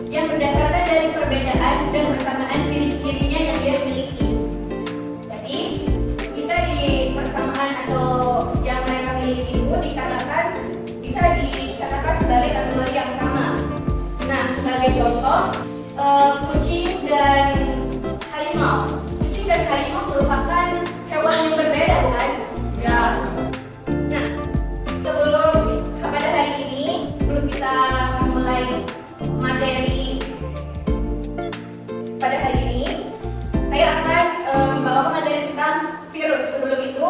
yang berdasarkan dari perbedaan dan persamaan ciri-cirinya yang dia miliki. Jadi kita di persamaan atau yang mereka miliki itu bisa dikatakan sebagai kategori yang sama. Nah, sebagai contoh, kucing dan harimau. Kucing dan harimau merupakan hewan yang berbeda, bukan? Ya. Nah, pada hari ini, sebelum kita mulai materi pada hari ini, saya akan membawakan materi tentang virus. Sebelum itu,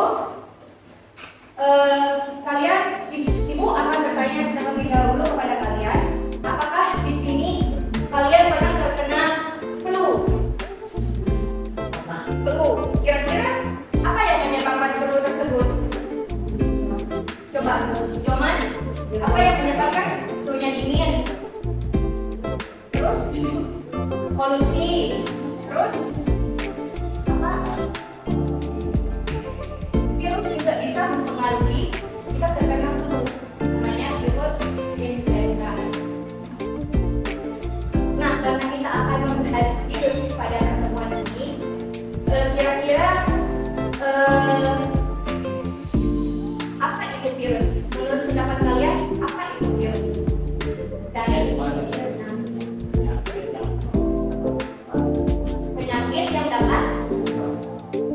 ibu akan bertanya terlebih dahulu kepada kalian, apakah di sini kalian pernah terkena flu? Kira-kira apa yang menyebabkan flu tersebut? Coba, Joman, apa yang menyebabkan suhunya dingin? Terus polusi, terus apa? Virus juga bisa mempengaruhi kita terkena flu, namanya virus influenza. Nah, karena kita akan membahas virus pada pertemuan ini, kira-kira apa itu virus? Menurut pendapat kalian, apa itu virus? Penyakit yang dapat.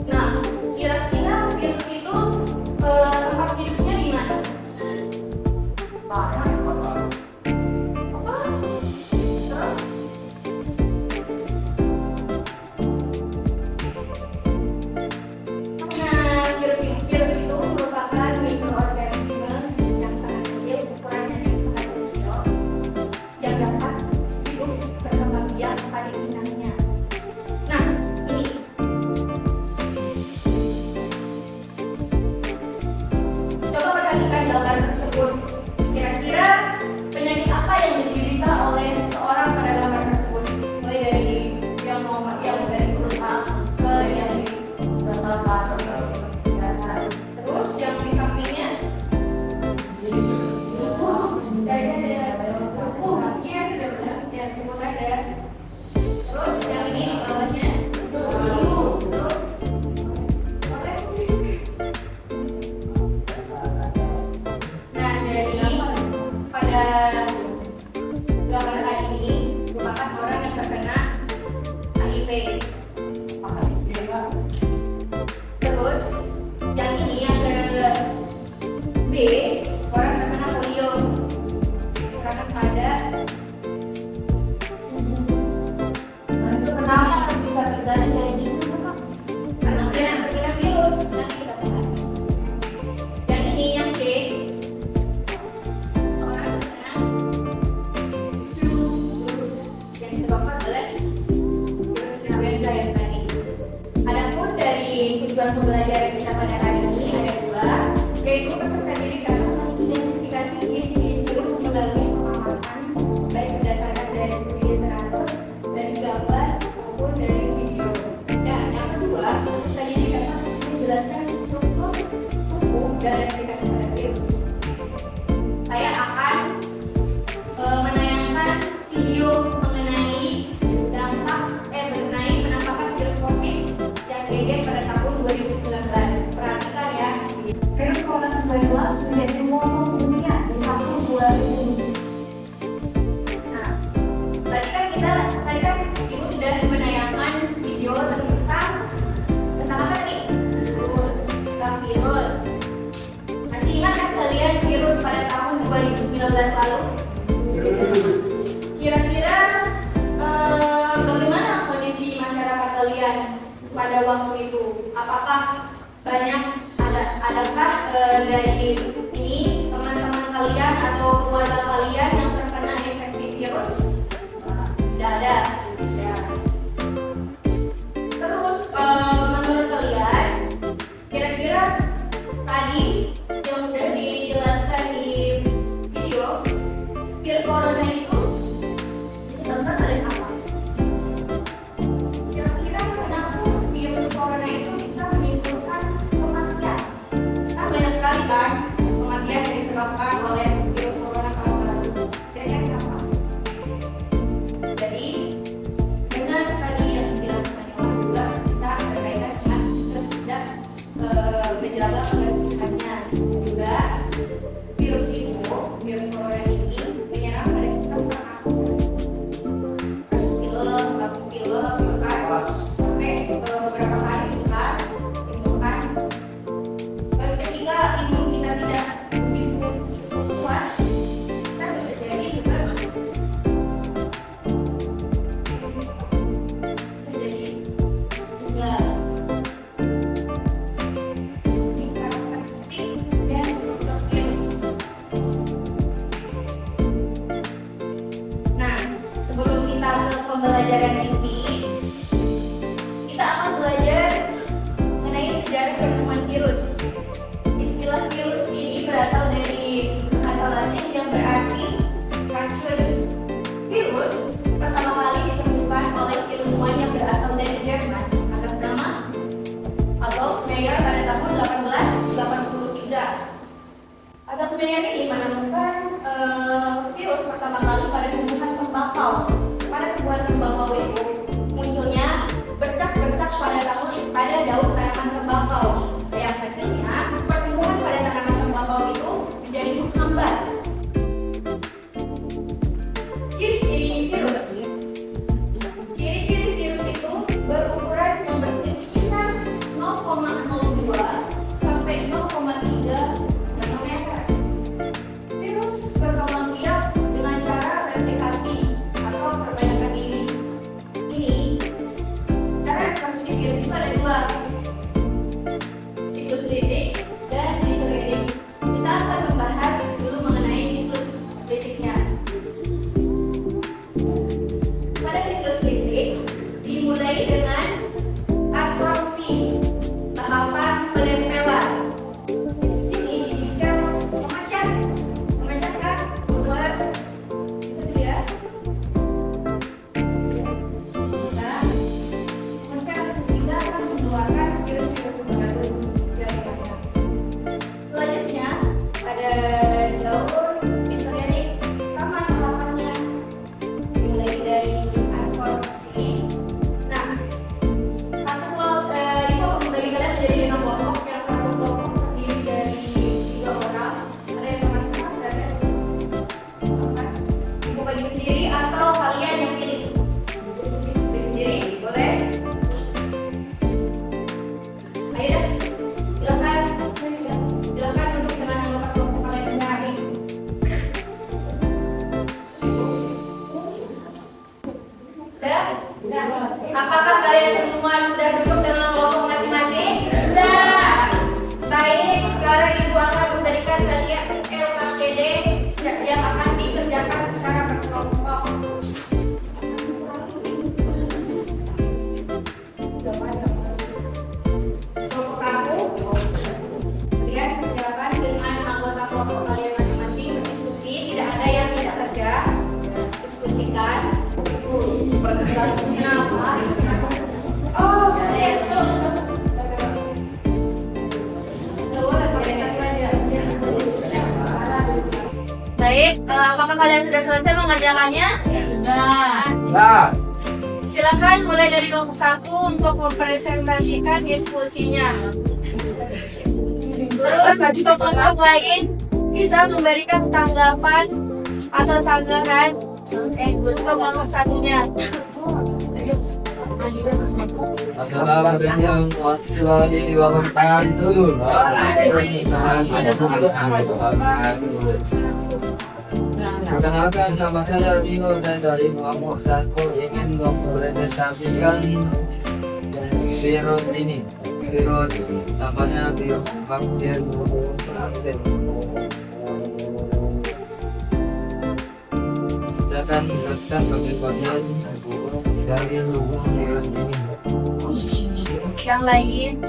Nah, kira-kira virus itu tempat hidupnya di mana? Apa? Terus? Nah, virus itu merupakan mikroorganisme yang sangat kecil, ukurannya yang sangat kecil, yang dapat hidup berkembang biak pada inangnya. Nah, ini coba perhatikan gambar tersebut. Kira-kira penyakit apa yang diderita oleh seorang pada gambar tersebut? Mulai dari yang dari huruf A ke yang di terus yang di sampingnya ya sebut aja. Terus yang ini di bawahnya terus nah, jadi pada gambar tadi ini merupakan orang yang terkena HIV. Terus yang ini yang ke B, orang terkena polio. Sekarang pada Itu kenapa bisa terjadi kayak gitu, Kak? karena terkena virus. Nanti kita bahas. Yang ini yang C, orang terkena flu yang disebabkan oleh virus influenza yang tadi. Adapun dari tujuan pembelajaran kita pada hari ini ada dua, yaitu peserta didik dapat mengidentifikasi ciri-ciri virus melalui pengamatan baik berdasarkan dari studi literatur, dari gambar maupun dari video. Dan yang kedua, peserta didik dapat menjelaskan struktur tubuh dan replikasi pada virus. Saya akan menayangkan video mengenai mengenai penampakan virus COVID yang geger pada tahun 2019. Perhatikan ya. Virus COVID-19 menjadi momok dunia di tahun 2000. Nah, tadi kan ibu sudah menayangkan video tentang apa nih? Tentang virus. Masih ingat kan kalian virus pada tahun 2019 lalu? Kira-kira bagaimana kondisi masyarakat kalian pada waktu itu? Apakah adakah dari ini teman-teman kalian atau keluarga kalian yang terkena infeksi virus? Tidak ada. Ya. Terus menurut kalian, kira-kira tadi yang sudah dijelaskan di video, virus corona itu disebabkan oleh apa? Kira-kira kenapa virus corona itu bisa menimbulkan kematian? Kan banyak sekali kan kematian yang disebabkan oleh virus corona kalau baru. ke pembelajaran ini, kita akan belajar mengenai sejarah penemuan virus. Istilah virus ini berasal dari bahasa Latin yang berarti racun. Virus pertama kali ditemukan oleh ilmuwan yang berasal dari Jerman atas nama Adolf Meyer pada tahun 1883. Adolf Meyer ini menemukan virus pertama kali pada tumbuhan tembakau. Pada tumbuhan tembakau itu munculnya bercak-bercak pada daun tanaman tembakau. Yang hasilnya pertumbuhan pada tanaman tembakau itu menjadi menghambat. Ciri-ciri virus. Ciri-ciri virus itu berukuran yang berkisar 0,02 sampai 0,3 nanometer. Virus berkembang biak dengan cara replikasi atau perbaikan diri. Ini cara reproduksi virus itu ada dua, siklus litik dan dizoidik. Kita akan membahas dulu mengenai siklus litiknya. Pada siklus litik dimulai dengan absorpsi, tahapan penempelan. Sini di sel memecahkan keluar, bisa dilihat, bisa memecahkan sehingga akan mengeluarkan virus-virus baru dari dalamnya. Selanjutnya ada jalur dizoidik, sama tahapannya dimulai dari absorpsi. Nah, ibu akan membagi kalian menjadi 5 kelompok. Yang satu kelompok terdiri dari 3 orang. Ada yang masuk, ada ibu bagi sendiri atau kalian yang pilih? Bagi sendiri, boleh? Ayo dah, silakan duduk dengan anggota kelompok kalian masing-masing. Udah? Apakah kalian semua sudah duduk dengan kelompok masing-masing? Sudah. Baik, sekarang ibu akan memberikan kalian LKPD yang akan dikerjakan secara berkelompok. Kelompok 1, kalian kerjakan dengan anggota kelompok kalian masing-masing berdiskusi. Tidak ada yang tidak kerja. Diskusikan. Oh, baik, apakah kalian sudah selesai mengerjakannya? Sudah. Silakan mulai dari kelompok 1 untuk mempresentasikan diskusinya. Terus untuk kelompok lain bisa memberikan tanggapan atau sanggahan untuk kelompok satunya. Masalah yang waktu dibangunkan dulu. Perkenalkan, nama saya Rino. Saya dari kelompok 1 ingin mempresentasikan virus ini. Virus namanya virus bakteri. Saya akan menjelaskan bagian-bagian dari lubang virus ini. Yang lain,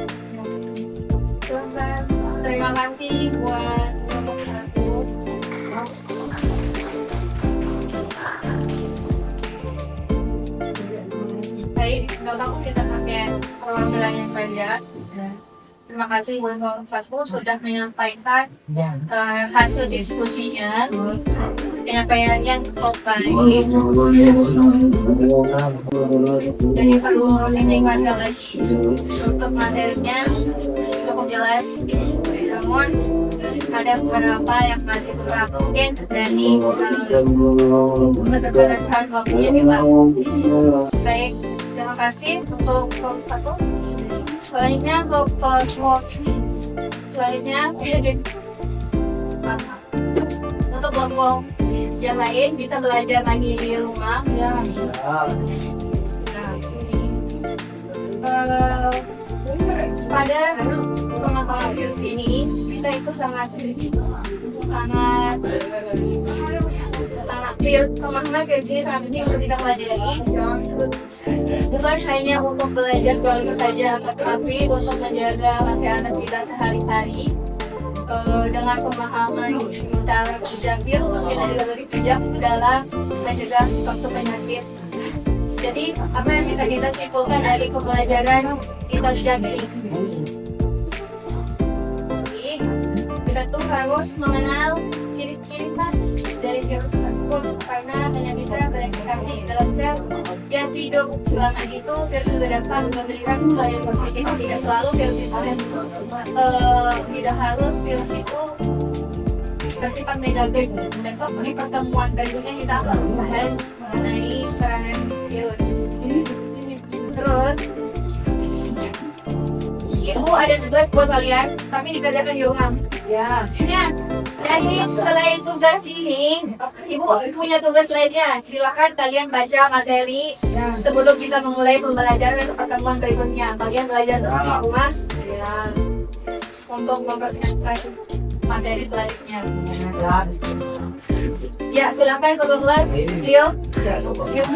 terima kasih buat kelompok 1. Baik, nggak apa-apa kita pakai perwakilannya saja. Terima kasih buat kelompok 1 sudah menyampaikan hasil diskusinya. Penyampaian yang cukup baik. Jadi perlu diingatkan lagi untuk materinya cukup jelas. Namun ada beberapa yang masih kurang mungkin dari keterbatasan waktunya juga. Baik, terima kasih untuk kelompok 1. Selanjutnya untuk kelompok selanjutnya untuk kelompok yang lain bisa belajar lagi di rumah. Pada pengetahuan virus ini kita itu sangat pemahaman dari sini sangat penting untuk kita pelajari. Bukan hanya untuk belajar biologi saja, tetapi untuk menjaga kesehatan kita sehari-hari dengan pemahaman cara bijak virus dan juga lebih bijak dalam mencegah suatu penyakit. Jadi apa yang bisa kita simpulkan dari pembelajaran kita sejak ini? Kita tuh harus mengenal ciri-ciri khas dari virus tersebut karena hanya bisa bereplikasi di dalam sel yang hidup. Selama itu virus juga dapat memberikan pelayanan positif. Tidak selalu virus itu tidak harus virus itu bersifat negatif. Besok di pertemuan berikutnya kita akan membahas mengenai serangan virus. Terus Ibu ada tugas buat kalian, tapi dikerjakan di rumah. Ya. Ya, jadi selain tugas ini, Ibu punya tugas lainnya. Silakan kalian baca materi sebelum kita memulai pembelajaran atau pertemuan berikutnya. Kalian belajar di rumah, ya, untuk mempersiapkan materi selanjutnya. Ya, silakan ketua kelas, Rio. Yuk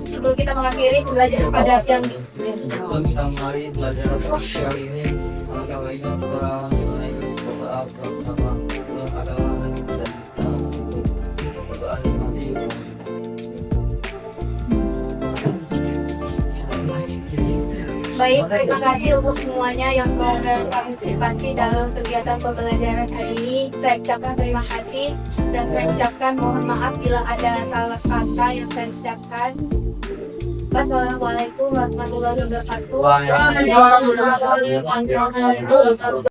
sebelum kita mengakhiri pembelajaran pada siang ini. Sebelum kita mulai pelajaran kali ini, kalau ini kita mulai berdoa bersama adalah dan kita berdoa nanti. Baik, terima kasih untuk semuanya yang telah berpartisipasi dalam kegiatan pembelajaran hari ini. Saya ucapkan terima kasih dan saya ucapkan mohon maaf bila ada salah kata yang saya ucapkan. Wassalamualaikum warahmatullahi wabarakatuh. Waalaikumsalam.